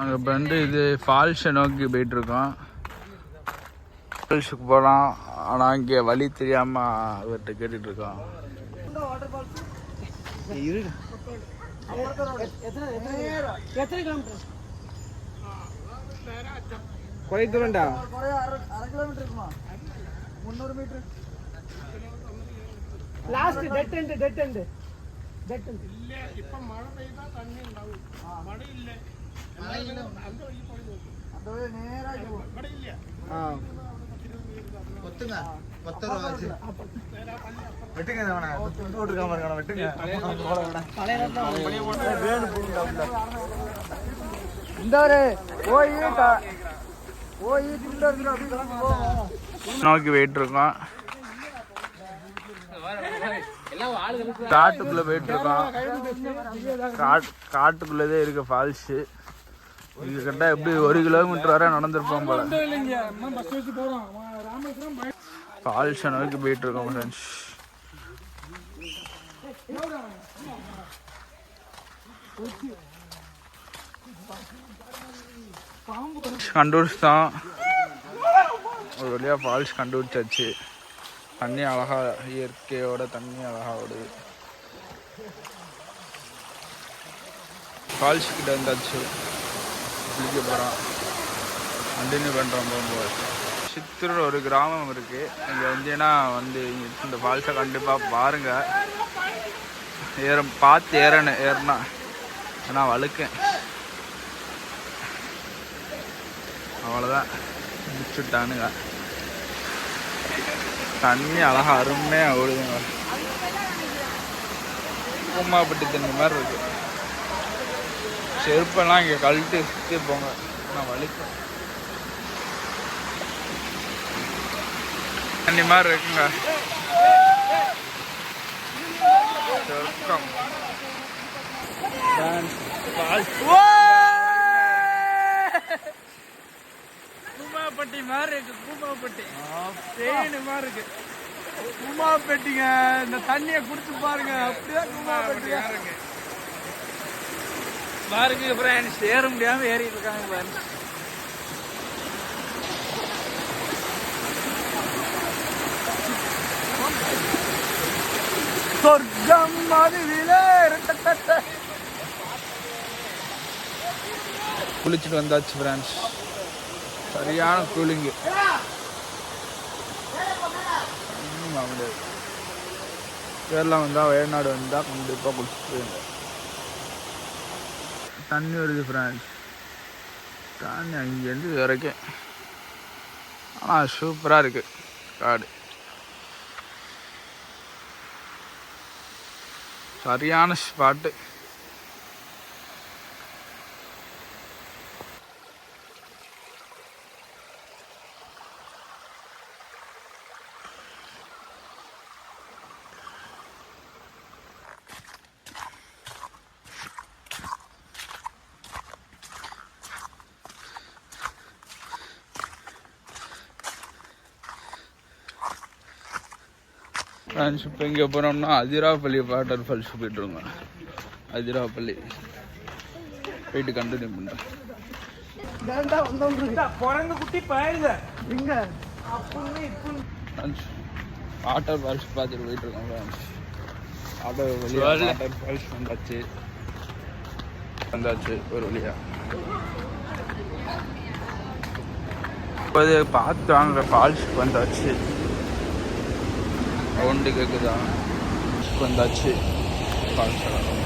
அங்கே இப்போ வந்து இது ஃபால்ஸை நோக்கி போயிட்டுருக்கோம். ஃபால்ஸுக்கு போகலாம். ஆனால் இங்கே வழி தெரியாமல் அவர்கிட்ட கேட்டுட்ருக்கோம். குறை தூரண்டா 1/2 கிலோமீட்டர் இருக்குமா? 300 மீட்டர். லாஸ்ட் டெட் எண்ட் இல்ல. இப்ப மழை பெய்தா தண்ணி ഉണ്ടാവും. மழை இல்ல. அந்த வழி போறது. அந்த வழி நேரா போகும். மழை இல்ல. கொத்துங்க. கொத்தற வாசி. வெட்டுங்க அவன. போட்டு இருக்காம இருக்கான வெட்டுங்க. வேணு போடுங்க. இந்த ஒரு ஓய் திண்டர்ல அப்படி கிளம்பி போவோம். நோக்கி போயிட்டுருக்கோம். காட்டுக்குள்ளே போயிட்டுருக்கோம். காட்டுக்குள்ளதே இருக்க ஃபால்ஸு. இது கிட்ட எப்படி 1 கிலோமீட்டர் வரை நடந்திருப்போம் போல. ஃபால்ஸை நோக்கி போயிட்டுருக்கோம் ஃப்ரெண்ட்ஸ். கண்டுபிடிச்சிட்டோம். ஒரு வழியாக ஃபால்ஸ் கண்டுபிடிச்சாச்சு. தண்ணி அழகா, இயற்கையோட தண்ணி அழகா ஓடுது. ஃபால்ஸ் கிட்ட வந்தாச்சு. குளிக்க போகிறோம். கண்டினியூ பண்ணுறோம் போகும்போது. சித்தூர் ஒரு கிராமம் இருக்குது. இங்கே வந்தீங்கன்னா இந்த ஃபால்ஸை கண்டிப்பாக பாருங்கள். பார்த்து ஏறினா நான் வழுக்கேன். அவ்வளோதான், முடிச்சுட்டானுங்க. தண்ணி அழகா அருமையாக ஓடுதுங்க. பூமாப்பட்டி தண்ணி மாதிரி இருக்கு. செருப்பெல்லாம் இங்கே கழட்டி சுற்றி போங்க, நான் வலிக்கும். தண்ணி மாதிரி இருக்குங்க. பூமாப்பட்டி மாதிரி இருக்கு. பூமாப்பட்டி தேனி மாதிரி இருக்கு. பூமாப்பட்டிங்க. இந்த தண்ணியை குடிச்சு பாருங்க. அப்படிதான் பூமாப்பட்டி இருக்கு பாருங்க ஃப்ரெண்ட்ஸ். ஏற முடியாம ஏறிட்டு இருக்காங்க பாருங்க. சொர்க்கம் மதுவிலே குளிச்சுட்டு வந்தாச்சு ஃப்ரெண்ட்ஸ். சரியான கூலிங்கு. கேரளா வந்தால் வயநாடு வந்தால் கண்டிப்பாக குளிச்சுட்டு தண்ணி வருது ஃப்ரெண்ட்ஸ். தண்ணி அங்கேருந்து வரைக்கும். ஆனால் சூப்பராக இருக்குது காடு. சரியான ஸ்பாட்டு. ஃப்ரெண்ட்ஸ் இப்போ இங்கே போனோம்னா அதிராப்பள்ளி வாட்டர் ஃபால்ஸ் போய்ட்டுருங்க. அதிராப்பள்ளி போயிட்டு கண்டினியூ பண்ணுறேன். வாட்டர் ஃபால்ஸ் பார்த்துட்டு போயிட்டுருக்கோம் ஃப்ரெண்ட்ஸ். வாட்டர் ஃபால்ஸ் வந்தாச்சு ஒரு வழியாக. இப்போது பார்த்து வாங்க ஃபால்ஸுக்கு வந்தாச்சு. சவுண்டு கேட்குதா? வந்தாச்சு ஃபால்ஸ். இருக்கும்.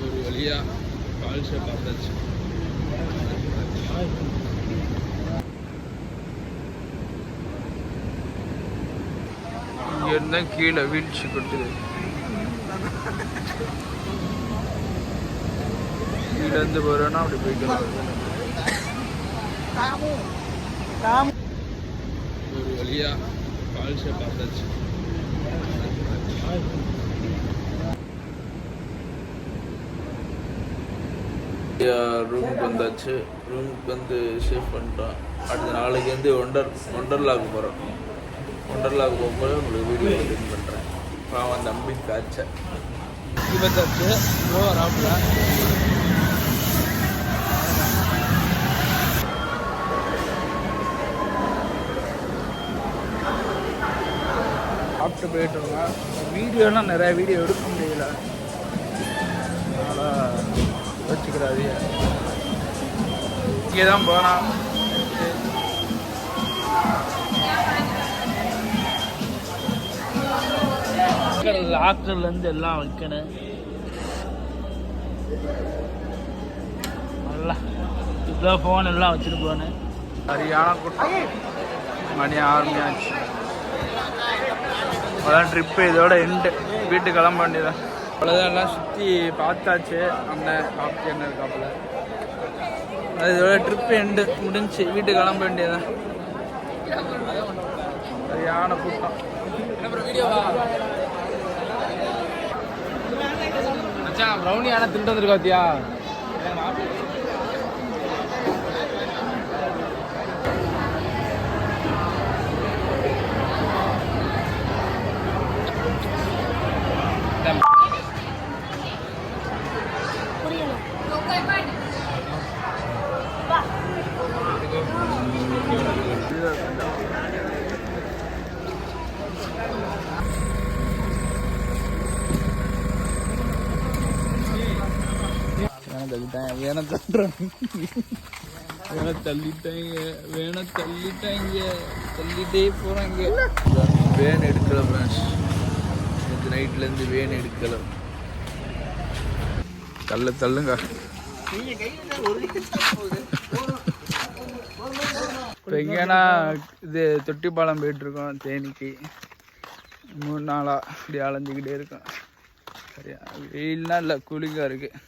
ஒரு வழியா ஃபால்ஸை பார்த்தாச்சு. இங்க இருந்தா கீழே வீழ்ச்சி கொட்டுது. கீழேருந்து போகிறோன்னா அப்படி போய்க்கலாம். ஒரு வழியாக ஃபால்ஸை பார்த்தாச்சு. ரூமுக்கு வந்தாச்சு. ரூமுக்கு வந்து சேவ் பண்ணிட்டோம். அடுத்த நாளைக்கு வந்து ஒண்டர்லாவுக்கு போகிறோம். ஒண்டர்லாவுக்கு போகும்போது உங்களுக்கு வீடியோ எடிட் பண்ணுறேன். பாவம் தம்பி காய்ச்ச இவத்தாச்சு ப்ரோ வராப்புல. சாப்பிட்டு போயிட்டுருங்க. வீடியோலாம் நிறையா வீடியோ எடுக்க முடியல, அதனால் வச்சுக்கிறாதீங்க. இங்கே தான் போனால் லாக்கர்லேருந்து எல்லாம் வைக்கணும். நல்லா இவ்வளோ ஃபோன் எல்லாம் வச்சுட்டு போனேன். சரியான கூட்டம். மணி 6 மணி ஆச்சு. அதான் ட்ரிப்பு இதோட எண்டு. வீட்டுக்கு கிளம்ப வேண்டியதான். அவ்வளோதான், எல்லாம் சுற்றி பார்த்தாச்சு. அண்ணன் காப்பி என்ன இருக்காப்புல. அது இதோட ட்ரிப்பு எண்டு முடிஞ்சு. வீட்டுக்கு கிளம்ப வேண்டியதான். சரியான கூட்டம். ப்ரௌனி ஆனால் திண்டு வந்துருக்கா பாத்தியா? தள்ளிட்டே போறாங்க. வேன் எடுக்கல ஃப்ரெண்ட்ஸ். நேற்று நைட்லேருந்து வேன் எடுக்கல. தள்ளுங்க. இப்போ எங்கன்னா இது தொட்டிப்பாலம் போயிட்டுருக்கோம். தேனிக்கு 3 நாளாக இப்படி அலைஞ்சிக்கிட்டே இருக்கோம். சரியா வெயில்னா இல்லை, கூலிங்காக இருக்குது.